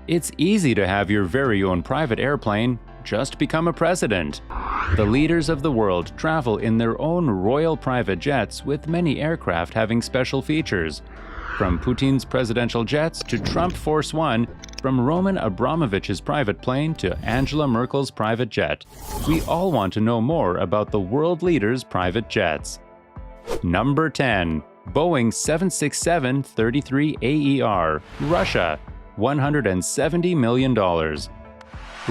It's easy to have your very own private airplane. Just become a president. The leaders of the world travel in their own royal private jets, with many aircraft having special features. From Putin's presidential jets to Trump Force One, from Roman Abramovich's private plane to Angela Merkel's private jet, we all want to know more about the world leaders' private jets. Number 10. Boeing 767-33 AER, Russia, $170 million.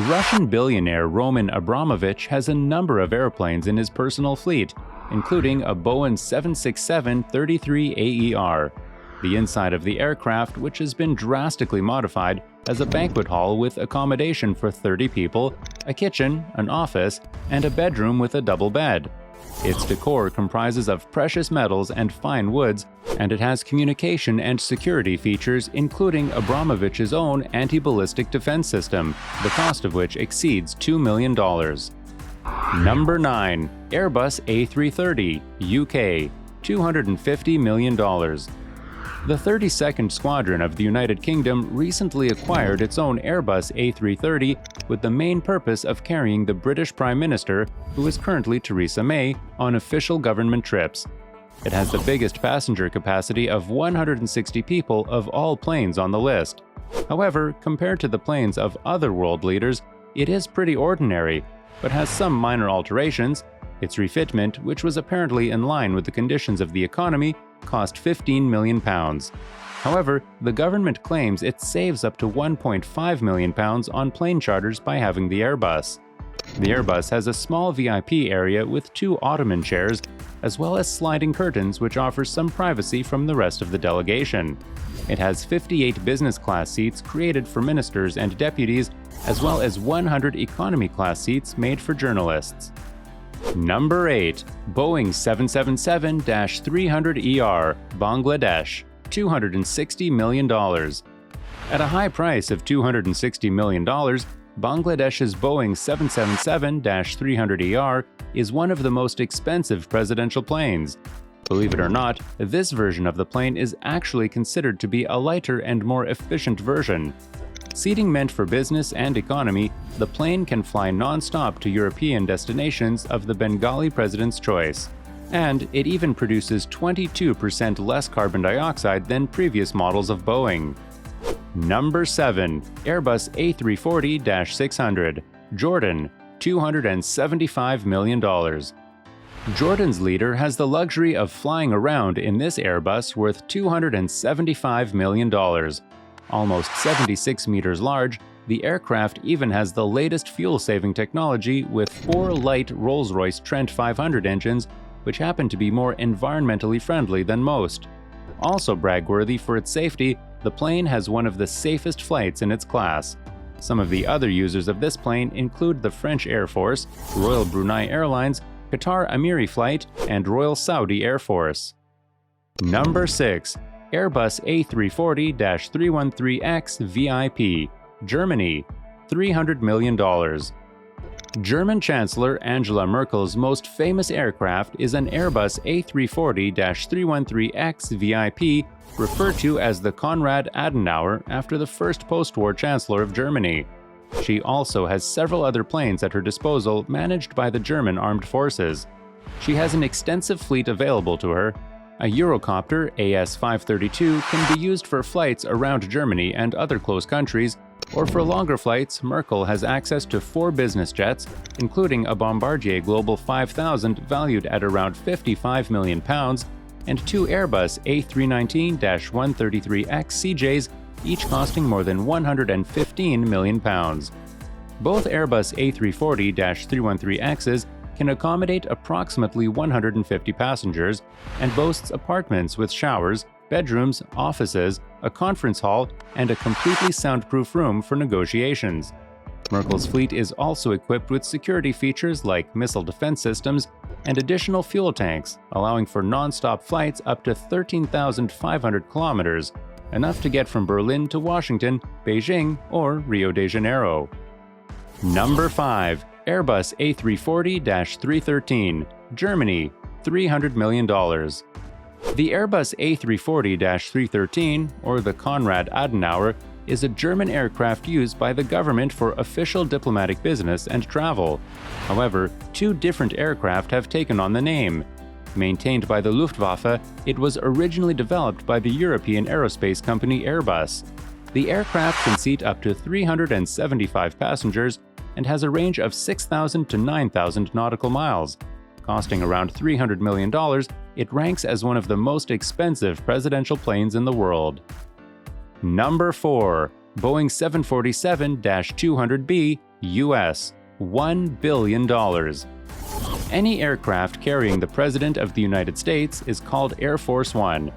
Russian billionaire Roman Abramovich has a number of airplanes in his personal fleet, including a Boeing 767-33 AER. The inside of the aircraft, which has been drastically modified, has a banquet hall with accommodation for 30 people, a kitchen, an office, and a bedroom with a double bed. Its decor comprises of precious metals and fine woods, and it has communication and security features, including Abramovich's own anti-ballistic defense system, the cost of which exceeds $2 million. Number 9. Airbus A330, UK, $250 million. The 32nd Squadron of the United Kingdom recently acquired its own Airbus A330 with the main purpose of carrying the British Prime Minister, who is currently Theresa May, on official government trips. It has the biggest passenger capacity of 160 people of all planes on the list. However, compared to the planes of other world leaders, it is pretty ordinary, but has some minor alterations. Its refitment, which was apparently in line with the conditions of the economy, cost £15 million. However, the government claims it saves up to £1.5 million on plane charters by having the Airbus. The Airbus has a small VIP area with 2 ottoman chairs, as well as sliding curtains which offers some privacy from the rest of the delegation. It has 58 business class seats created for ministers and deputies, as well as 100 economy class seats made for journalists. Number 8. Boeing 777-300ER, Bangladesh, $260 million. At a high price of $260 million, Bangladesh's Boeing 777-300ER is one of the most expensive presidential planes. Believe it or not, this version of the plane is actually considered to be a lighter and more efficient version. Seating meant for business and economy, the plane can fly non-stop to European destinations of the Bengali president's choice. And it even produces 22% less carbon dioxide than previous models of Boeing. Number 7. Airbus A340-600, Jordan, $275 million. Jordan's leader has the luxury of flying around in this Airbus worth $275 million. Almost 76 meters large, the aircraft even has the latest fuel-saving technology with 4 light Rolls-Royce Trent 500 engines, which happen to be more environmentally friendly than most. Also brag-worthy for its safety, the plane has one of the safest flights in its class. Some of the other users of this plane include the French Air Force, Royal Brunei Airlines, Qatar Amiri Flight, and Royal Saudi Air Force. Number 6. Airbus A340-313X VIP, Germany, $300 million. German Chancellor Angela Merkel's most famous aircraft is an Airbus A340-313X VIP, referred to as the Konrad Adenauer after the first post-war Chancellor of Germany. She also has several other planes at her disposal managed by the German Armed Forces. She has an extensive fleet available to her. A Eurocopter AS-532 can be used for flights around Germany and other close countries, or for longer flights, Merkel has access to 4 business jets, including a Bombardier Global 5000 valued at around £55 million, and 2 Airbus A319-133X CJs, each costing more than £115 million. Both Airbus A340-313Xs can accommodate approximately 150 passengers and boasts apartments with showers, bedrooms, offices, a conference hall, and a completely soundproof room for negotiations. Merkel's fleet is also equipped with security features like missile defense systems and additional fuel tanks, allowing for non-stop flights up to 13,500 kilometers, enough to get from Berlin to Washington, Beijing, or Rio de Janeiro. Number 5. Airbus A340-313, Germany, $300 million. The Airbus A340-313, or the Konrad Adenauer, is a German aircraft used by the government for official diplomatic business and travel. However, two different aircraft have taken on the name. Maintained by the Luftwaffe, it was originally developed by the European aerospace company AIRBUS. The aircraft can seat up to 375 passengers and has a range of 6,000 to 9,000 nautical miles. Costing around $300 million, it ranks as one of the most expensive presidential planes in the world. Number 4. Boeing 747-200B, US, $1 billion. Any aircraft carrying the President of the United States is called Air Force One.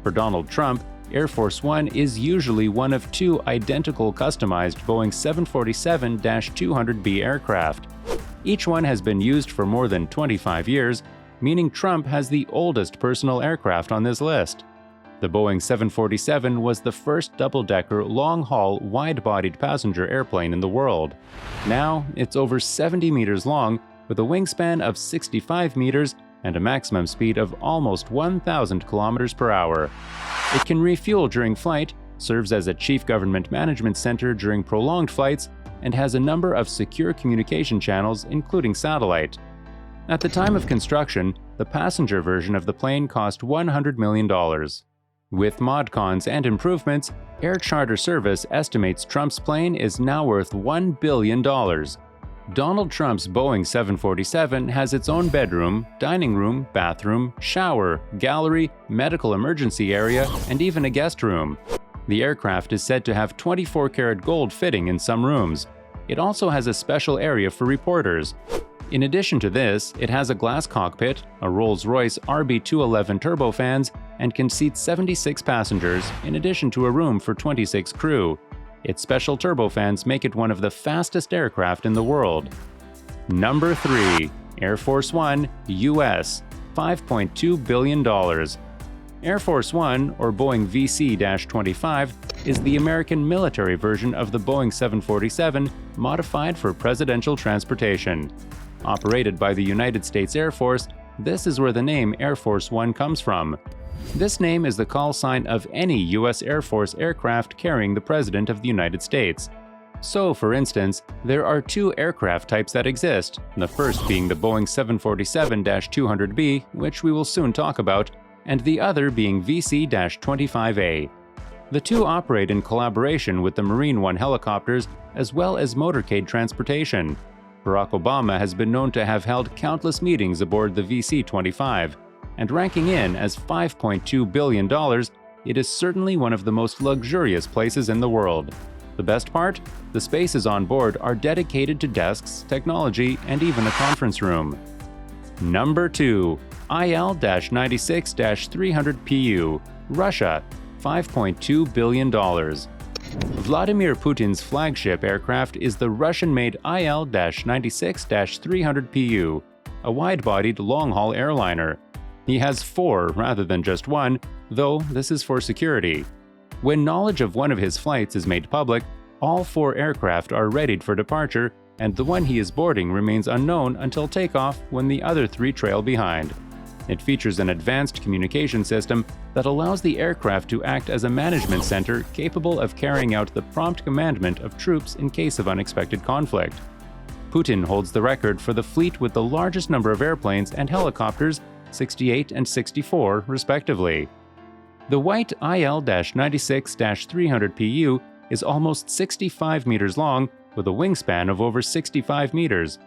For Donald Trump, Air Force One is usually one of two identical customized Boeing 747-200B aircraft. Each one has been used for more than 25 years, meaning Trump has the oldest personal aircraft on this list. The Boeing 747 was the first double-decker, long-haul, wide-bodied passenger airplane in the world. Now, it's over 70 meters long, with a wingspan of 65 meters and a maximum speed of almost 1,000 kilometers per hour. It can refuel during flight, serves as a chief government management center during prolonged flights, and has a number of secure communication channels, including satellite. At the time of construction, the passenger version of the plane cost $100 million. With modcons and improvements, Air Charter Service estimates Trump's plane is now worth $1 billion. Donald Trump's Boeing 747 has its own bedroom, dining room, bathroom, shower, gallery, medical emergency area, and even a guest room. The aircraft is said to have 24-karat gold fitting in some rooms. It also has a special area for reporters. In addition to this, it has a glass cockpit, a Rolls-Royce RB211 turbofans, and can seat 76 passengers, in addition to a room for 26 crew. Its special turbofans make it one of the fastest aircraft in the world. Number 3. Air Force One, US, $5.2 billion. Air Force One, or Boeing VC-25, is the American military version of the Boeing 747, modified for presidential transportation. Operated by the United States Air Force, this is where the name Air Force One comes from. This name is the call sign of any U.S. Air Force aircraft carrying the President of the United States. So, for instance, there are two aircraft types that exist, the first being the Boeing 747-200B, which we will soon talk about, and the other being VC-25A. The two operate in collaboration with the Marine One helicopters as well as motorcade transportation. Barack Obama has been known to have held countless meetings aboard the VC-25, and ranking in as $5.2 billion, it is certainly one of the most luxurious places in the world. The best part? The spaces on board are dedicated to desks, technology, and even a conference room. Number 2. IL-96-300PU, Russia, $5.2 billion. Vladimir Putin's flagship aircraft is the Russian-made IL-96-300PU, a wide-bodied long-haul airliner. He has 4 rather than just 1, though this is for security. When knowledge of one of his flights is made public, all 4 aircraft are readied for departure, and the one he is boarding remains unknown until takeoff when the other 3 trail behind. It features an advanced communication system that allows the aircraft to act as a management center capable of carrying out the prompt commandment of troops in case of unexpected conflict. Putin holds the record for the fleet with the largest number of airplanes and helicopters, 68 and 64, respectively. The white IL-96-300PU is almost 65 meters long, with a wingspan of over 65 meters.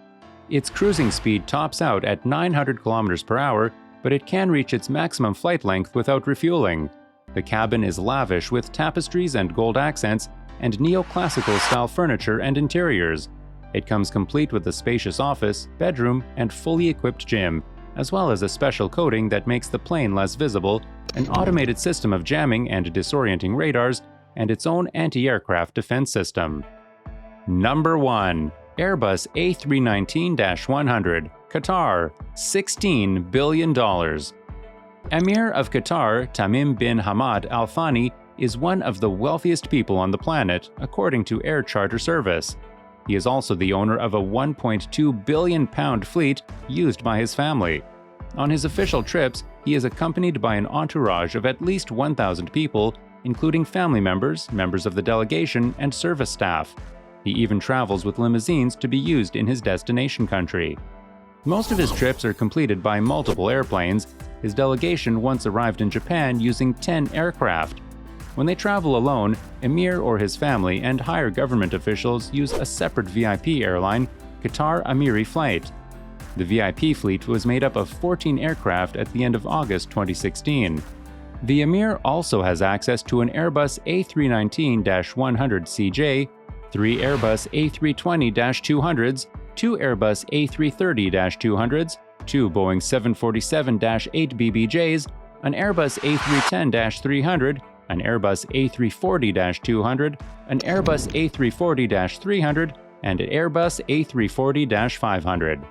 Its cruising speed tops out at 900 kilometers per hour, but it can reach its maximum flight length without refueling. The cabin is lavish with tapestries and gold accents and neoclassical-style furniture and interiors. It comes complete with a spacious office, bedroom, and fully equipped gym, as well as a special coating that makes the plane less visible, an automated system of jamming and disorienting radars, and its own anti-aircraft defense system. Number 1. Airbus A319-100, Qatar, $16 billion. Emir of Qatar, Tamim bin Hamad Al Thani, is one of the wealthiest people on the planet, according to Air Charter Service. He is also the owner of a £1.2 billion fleet used by his family. On his official trips, he is accompanied by an entourage of at least 1,000 people, including family members, members of the delegation, and service staff. He even travels with limousines to be used in his destination country. Most of his trips are completed by multiple airplanes. His delegation once arrived in Japan using 10 aircraft. When they travel alone, Emir or his family and higher government officials use a separate VIP airline, QATAR Amiri flight. The VIP fleet was made up of 14 aircraft at the end of August 2016. The Emir also has access to an Airbus A319-100CJ, 3 Airbus A320-200s, 2 Airbus A330-200s, 2 Boeing 747-8 BBJs, an Airbus A310-300, an Airbus A340-200, an Airbus A340-300, and an Airbus A340-500.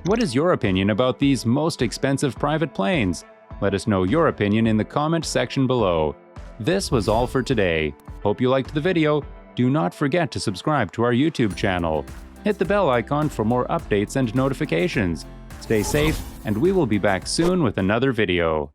What is your opinion about these most expensive private planes? Let us know your opinion in the comment section below. This was all for today. Hope you liked the video. Do not forget to subscribe to our YouTube channel. Hit the bell icon for more updates and notifications. Stay safe, and we will be back soon with another video.